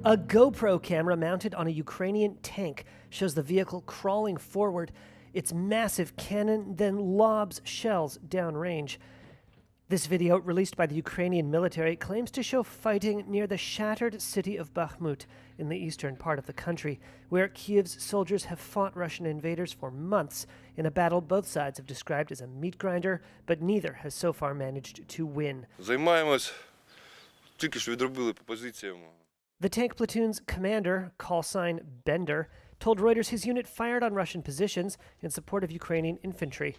A GoPro camera mounted on a Ukrainian tank shows the vehicle crawling forward. Its massive cannon then lobs shells downrange. This video, released by the Ukrainian military, claims to show fighting near the shattered city of Bakhmut in the eastern part of the country, where Kiev's soldiers have fought Russian invaders for months in a battle both sides have described as a meat grinder, but neither has so far managed to win. Займаємось, тільки що відробили по позиціям. The tank platoon's commander, callsign Bender, told Reuters his unit fired on Russian positions in support of Ukrainian infantry.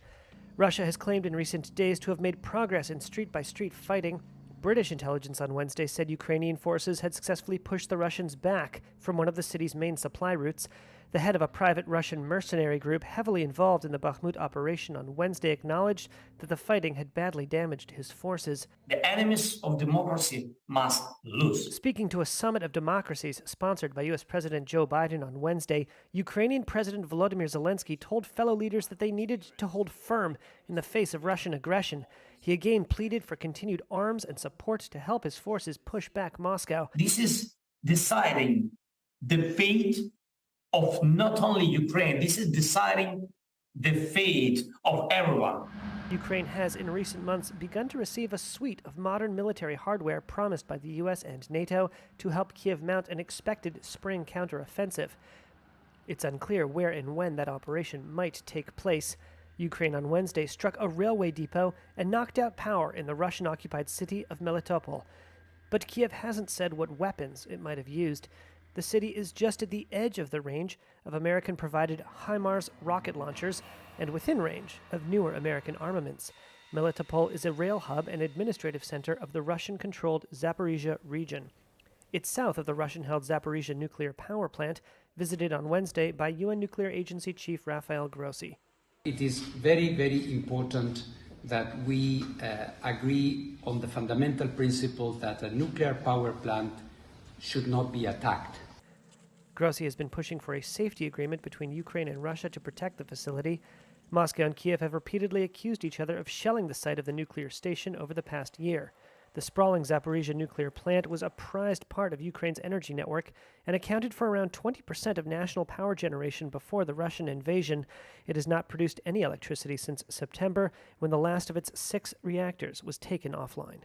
Russia has claimed in recent days to have made progress in street-by-street fighting. British intelligence on Wednesday said Ukrainian forces had successfully pushed the Russians back from one of the city's main supply routes. The head of a private Russian mercenary group heavily involved in the Bakhmut operation on Wednesday acknowledged that the fighting had badly damaged his forces. The enemies of democracy must lose. Speaking to a summit of democracies sponsored by U.S. President Joe Biden on Wednesday, Ukrainian President Volodymyr Zelensky told fellow leaders that they needed to hold firm in the face of Russian aggression. He again pleaded for continued arms and support to help his forces push back Moscow. This is deciding the fate of not only Ukraine, this is deciding the fate of everyone. Ukraine has in recent months begun to receive a suite of modern military hardware promised by the U.S. and NATO to help Kiev mount an expected spring counteroffensive. It's unclear where and when that operation might take place. Ukraine on Wednesday struck a railway depot and knocked out power in the Russian-occupied city of Melitopol. But Kiev hasn't said what weapons it might have used. The city is just at the edge of the range of American-provided HIMARS rocket launchers and within range of newer American armaments. Melitopol is a rail hub and administrative center of the Russian-controlled Zaporizhia region. It's south of the Russian-held Zaporizhia nuclear power plant, visited on Wednesday by UN Nuclear Agency Chief Rafael Grossi. It is very, very important that we agree on the fundamental principle that a nuclear power plant should not be attacked. Grossi has been pushing for a safety agreement between Ukraine and Russia to protect the facility. Moscow and Kiev have repeatedly accused each other of shelling the site of the nuclear station over the past year. The sprawling Zaporizhia nuclear plant was a prized part of Ukraine's energy network and accounted for around 20% of national power generation before the Russian invasion. It has not produced any electricity since September, when the last of its 6 reactors was taken offline.